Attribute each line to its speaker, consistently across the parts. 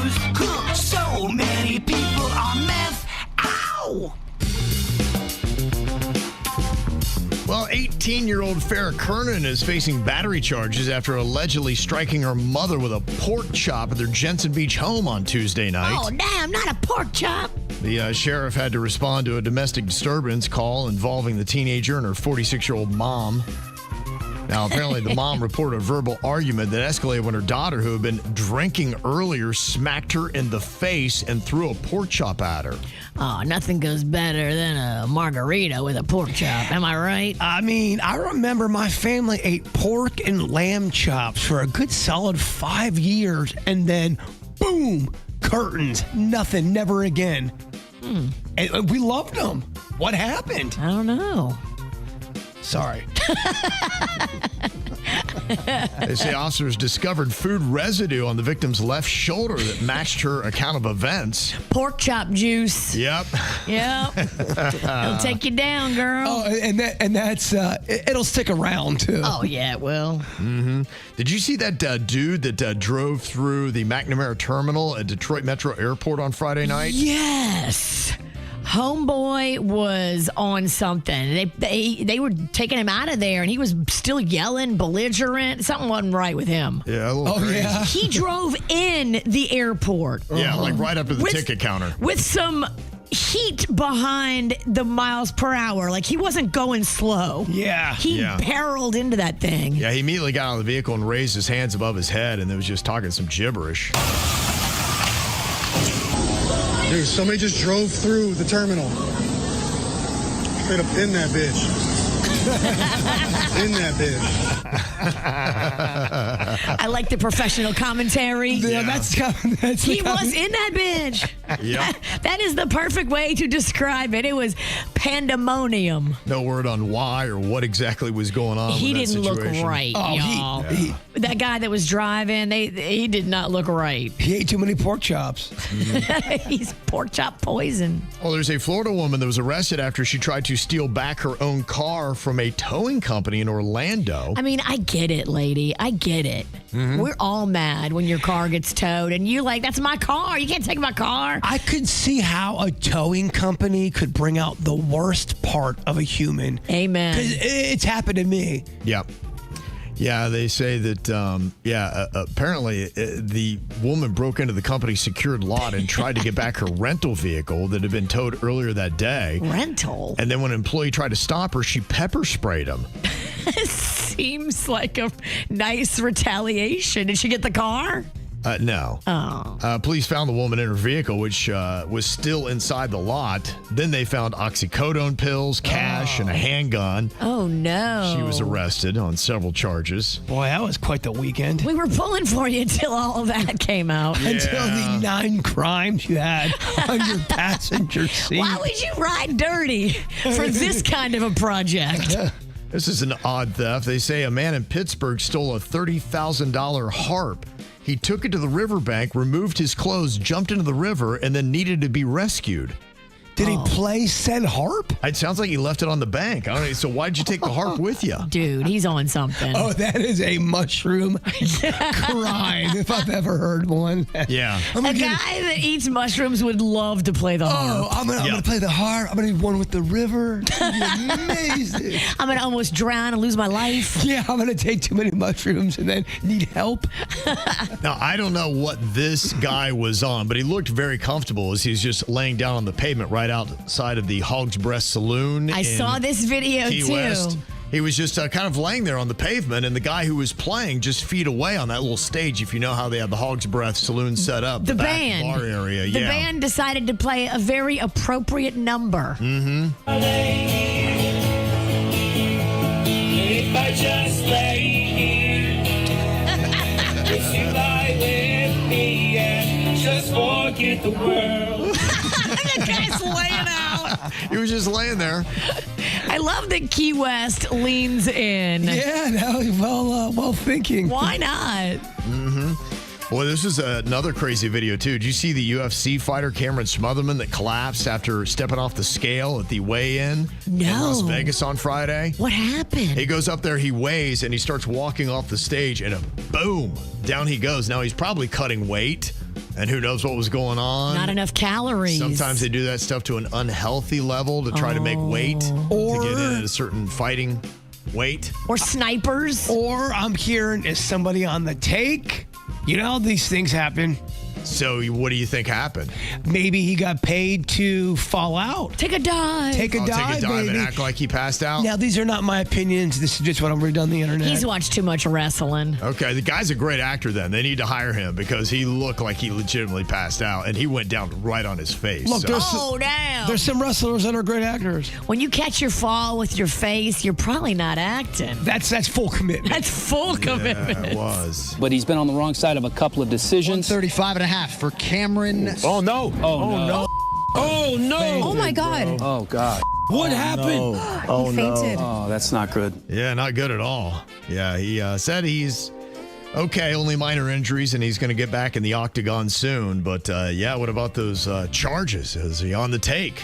Speaker 1: news. So many people on meth. Ow!
Speaker 2: Well, 18-year-old Farrah Kernan is facing battery charges after allegedly striking her mother with a pork chop at their Jensen Beach home on Tuesday night.
Speaker 3: Oh, damn, not a pork chop.
Speaker 2: The sheriff had to respond to a domestic disturbance call involving the teenager and her 46-year-old mom. Now, apparently, the mom reported a verbal argument that escalated when her daughter, who had been drinking earlier, smacked her in the face and threw a pork chop at her.
Speaker 3: Oh, nothing goes better than a margarita with a pork chop. Am I right?
Speaker 4: I mean, I remember my family ate pork and lamb chops for a good solid 5 years, and then, boom, curtains. Nothing, never again. And we loved them. What happened?
Speaker 3: I don't know.
Speaker 4: Sorry.
Speaker 2: They say officers discovered food residue on the victim's left shoulder that matched her account of events.
Speaker 3: Pork chop juice.
Speaker 2: Yep.
Speaker 3: Yep. It'll take you down, girl.
Speaker 4: Oh, and that's it'll stick around too.
Speaker 3: Oh, yeah, it will.
Speaker 2: Mm-hmm. Did you see that dude that drove through the McNamara terminal at Detroit Metro Airport on Friday night?
Speaker 3: Yes. Homeboy was on something. They were taking him out of there, and he was still yelling, belligerent. Something wasn't right with him.
Speaker 2: Yeah, a little crazy.
Speaker 4: Yeah.
Speaker 3: He drove in the airport.
Speaker 2: Yeah, like right up to the ticket counter.
Speaker 3: With some heat behind the miles per hour. Like, he wasn't going slow.
Speaker 4: Yeah.
Speaker 3: He barreled into that thing.
Speaker 2: Yeah, he immediately got out of the vehicle and raised his hands above his head and then was just talking some gibberish.
Speaker 5: Dude, somebody just drove through the terminal. Straight up in that bitch. In that bitch.
Speaker 3: I like the professional commentary.
Speaker 4: Yeah, that's
Speaker 3: he was in that bitch.
Speaker 2: Yep.
Speaker 3: That is the perfect way to describe it. It was pandemonium.
Speaker 2: No word on why or what exactly was going on.
Speaker 3: He
Speaker 2: with that
Speaker 3: didn't look
Speaker 2: situation.
Speaker 3: right,
Speaker 4: Oh,
Speaker 3: y'all. That guy that was driving, he did not look right.
Speaker 4: He ate too many pork chops.
Speaker 3: He's pork chop poison.
Speaker 2: Well, there's a Florida woman that was arrested after she tried to steal back her own car from a towing company in Orlando.
Speaker 3: I mean, I get it, lady. I get it. We're all mad when your car gets towed, and you're like, that's my car. You can't take my car.
Speaker 4: I could see how a towing company could bring out the worst part of a human.
Speaker 3: Amen.
Speaker 4: 'Cause it's happened to me.
Speaker 2: Yeah. Yeah, they say that, apparently the woman broke into the company's secured lot and tried to get back her rental vehicle that had been towed earlier that day.
Speaker 3: Rental?
Speaker 2: And then when an employee tried to stop her, she pepper sprayed him.
Speaker 3: Seems like a nice retaliation. Did she get the car?
Speaker 2: No.
Speaker 3: Oh.
Speaker 2: Police found the woman in her vehicle, which was still inside the lot. Then they found oxycodone pills, cash, and a handgun.
Speaker 3: Oh, no.
Speaker 2: She was arrested on several charges.
Speaker 4: Boy, that was quite the weekend.
Speaker 3: We were pulling for you until all of that came out.
Speaker 4: Until the 9 crimes you had on your passenger seat.
Speaker 3: Why would you ride dirty for this kind of a project?
Speaker 2: This is an odd theft. They say a man in Pittsburgh stole a $30,000 harp. He took it to the riverbank, removed his clothes, jumped into the river, and then needed to be rescued.
Speaker 4: Did he play said harp?
Speaker 2: It sounds like he left it on the bank. I don't know. So why'd you take the harp with you?
Speaker 3: Dude, he's on something.
Speaker 4: Oh, that is a mushroom crime if I've ever heard one.
Speaker 2: Yeah.
Speaker 3: A guy that eats mushrooms would love to play the harp.
Speaker 4: Oh, I'm gonna play the harp. I'm gonna do one with the river. Amazing.
Speaker 3: I'm going to almost drown and lose my life.
Speaker 4: Yeah, I'm gonna take too many mushrooms and then need help.
Speaker 2: Now, I don't know what this guy was on, but he looked very comfortable as he's just laying down on the pavement right outside of the Hog's Breast Saloon.
Speaker 3: I saw this video,
Speaker 2: Key
Speaker 3: too.
Speaker 2: West. He was just kind of laying there on the pavement, and the guy who was playing just feet away on that little stage, if you know how they have the Hog's Breath Saloon set up.
Speaker 3: The
Speaker 2: back
Speaker 3: band.
Speaker 2: bar area.
Speaker 3: The band decided to play a very appropriate number.
Speaker 2: Mm-hmm.
Speaker 1: If I just lay here, wish you lie with me and just forget the world.
Speaker 3: The guy's laying out.
Speaker 2: He was just laying there.
Speaker 3: I love that Key West leans in.
Speaker 4: Yeah, that was well thinking.
Speaker 3: Why not?
Speaker 2: Mm-hmm. Well, this is another crazy video, too. Did you see the UFC fighter Cameron Smotherman that collapsed after stepping off the scale at the weigh-in in Las Vegas on Friday?
Speaker 3: What happened?
Speaker 2: He goes up there, he weighs, and he starts walking off the stage, and boom, down he goes. Now, he's probably cutting weight, And who knows what was going on?
Speaker 3: Not enough calories.
Speaker 2: Sometimes they do that stuff to an unhealthy level to try to make weight,
Speaker 4: Or-
Speaker 2: to get in at a certain fighting weight.
Speaker 3: Or snipers.
Speaker 4: Or I'm hearing, is somebody on the take? You know, these things happen.
Speaker 2: So what do you think happened?
Speaker 4: Maybe he got paid to fall out.
Speaker 3: Take a dive.
Speaker 4: Take a
Speaker 2: I'll
Speaker 4: dive,
Speaker 2: take a dive
Speaker 4: baby.
Speaker 2: and act like he passed out?
Speaker 4: Now, these are not my opinions. This is just what I'm reading on the internet.
Speaker 3: He's watched too much wrestling.
Speaker 2: Okay, the guy's a great actor then. They need to hire him because he looked like he legitimately passed out and he went down right on his face.
Speaker 4: Look,
Speaker 2: So-
Speaker 4: there's
Speaker 3: Oh, damn.
Speaker 4: There's some wrestlers that are great actors.
Speaker 3: When you catch your fall with your face, you're probably not acting.
Speaker 4: That's full commitment.
Speaker 3: That's full commitment.
Speaker 2: Yeah, it was.
Speaker 6: But he's been on the wrong side of a couple of decisions.
Speaker 7: 35 and a half for Cameron.
Speaker 6: Oh, no. Oh, no.
Speaker 7: Oh, no.
Speaker 8: Oh my God.
Speaker 6: Oh, God.
Speaker 7: What happened?
Speaker 8: He fainted.
Speaker 6: Oh, that's not good.
Speaker 2: Yeah, not good at all. Yeah, he said he's okay, only minor injuries, and he's going to get back in the octagon soon. But yeah, what about those charges? Is he on the take?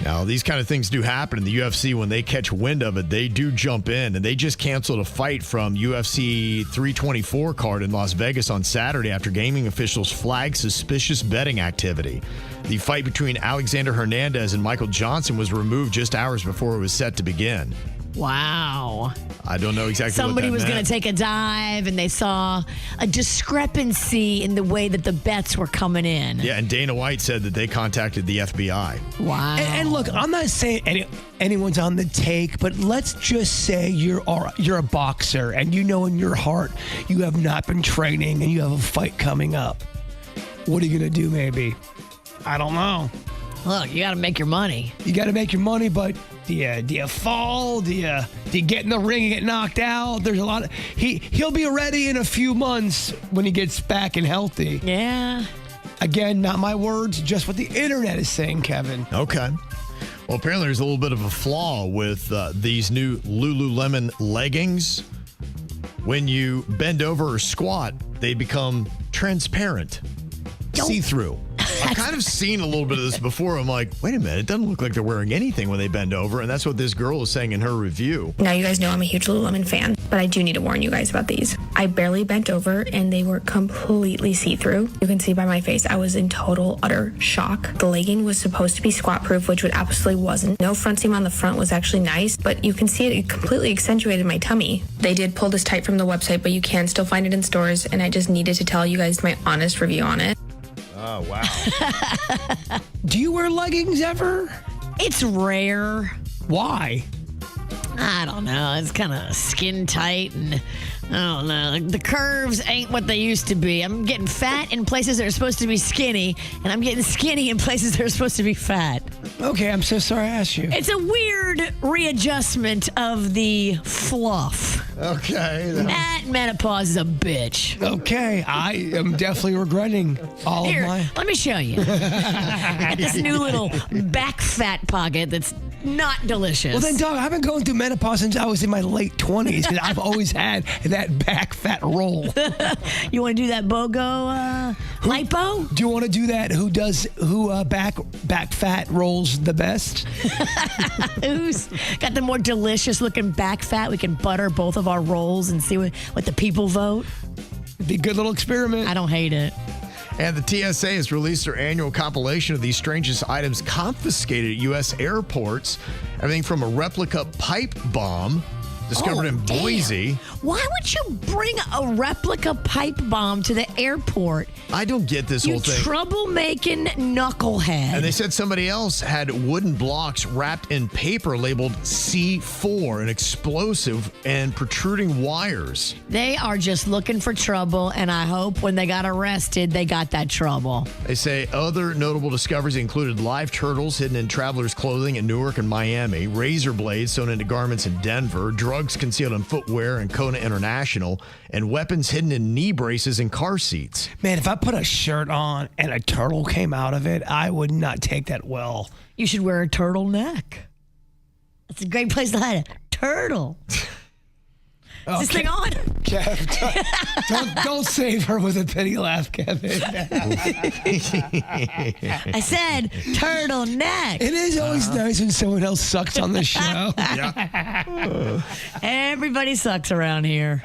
Speaker 2: Now, these kind of things do happen in the UFC. When they catch wind of it, they do jump in, and they just canceled a fight from UFC 324 card in Las Vegas on Saturday after gaming officials flagged suspicious betting activity. The fight between Alexander Hernandez and Michael Johnson was removed just hours before it was set to begin.
Speaker 3: Wow.
Speaker 2: I don't know exactly
Speaker 3: Somebody
Speaker 2: what that
Speaker 3: was going
Speaker 2: meant.
Speaker 3: to take a dive and they saw a discrepancy in the way that the bets were coming in.
Speaker 2: Yeah, and Dana White said that they contacted the FBI.
Speaker 3: Wow.
Speaker 4: And look, I'm not saying anyone's on the take, but let's just say you're a boxer and you know in your heart you have not been training and you have a fight coming up. What are you going to do, maybe? I don't know.
Speaker 3: Look, you got to make your money.
Speaker 4: You got to make your money, but do you fall? Do you get in the ring and get knocked out? There's a lot of he'll be ready in a few months when he gets back and healthy.
Speaker 3: Yeah.
Speaker 4: Again, not my words, just what the internet is saying, Kevin.
Speaker 2: Okay. Well, apparently there's a little bit of a flaw with these new Lululemon leggings. When you bend over or squat, they become transparent, see-through. I've kind of seen a little bit of this before. I'm like, wait a minute, it doesn't look like they're wearing anything when they bend over. And that's what this girl is saying in her review.
Speaker 8: Now you guys know I'm a huge Lululemon fan, but I do need to warn you guys about these. I barely bent over and they were completely see-through. You can see by my face, I was in total, utter shock. The legging was supposed to be squat-proof, which it absolutely wasn't. No front seam on the front was actually nice, but you can see it completely accentuated my tummy. They did pull this tight from the website, but you can still find it in stores, and I just needed to tell you guys my honest review on it.
Speaker 2: Oh, wow.
Speaker 4: Do you wear leggings ever?
Speaker 3: It's rare.
Speaker 4: Why?
Speaker 3: I don't know. It's kind of skin tight and I don't know. The curves ain't what they used to be. I'm getting fat in places that are supposed to be skinny, and I'm getting skinny in places that are supposed to be fat.
Speaker 4: Okay, I'm so sorry I asked you.
Speaker 3: It's a weird readjustment of the fluff.
Speaker 2: Okay.
Speaker 3: That menopause is a bitch.
Speaker 4: Okay, I am definitely regretting all
Speaker 3: Here,
Speaker 4: of my...
Speaker 3: let me show you. I got this new little back fat pocket that's not delicious.
Speaker 4: Well then, dog, I've been going through menopause since I was in my late 20s, and I've always had that back fat roll.
Speaker 3: You want to do that BOGO lipo?
Speaker 4: Do you want to do that? Who back fat rolls the best?
Speaker 3: Who's got the more delicious looking back fat? We can butter both of our rolls and see what the people vote.
Speaker 4: It'd be a good little experiment.
Speaker 3: I don't hate it.
Speaker 2: And the TSA has released their annual compilation of these strangest items confiscated at U.S. airports. Everything from a replica pipe bomb discovered in
Speaker 3: damn.
Speaker 2: Boise.
Speaker 3: Why would you bring a replica pipe bomb to the airport?
Speaker 2: I don't get this
Speaker 3: You
Speaker 2: whole thing.
Speaker 3: troublemaking knucklehead.
Speaker 2: And they said somebody else had wooden blocks wrapped in paper labeled C4, an explosive, and protruding wires.
Speaker 3: They are just looking for trouble, and I hope when they got arrested, they got that trouble.
Speaker 2: They say other notable discoveries included live turtles hidden in travelers' clothing in Newark and Miami, razor blades sewn into garments in Denver, drugs concealed in footwear in Kona International, and weapons hidden in knee braces and car seats.
Speaker 4: Man, if I put a shirt on and a turtle came out of it, I would not take that well.
Speaker 3: You should wear a turtleneck. That's a great place to hide a turtle. Is this thing on?
Speaker 4: Kev, don't save her with a pity laugh, Kevin.
Speaker 3: I said turtleneck.
Speaker 4: It is always nice when someone else sucks on the show.
Speaker 3: Everybody sucks around here.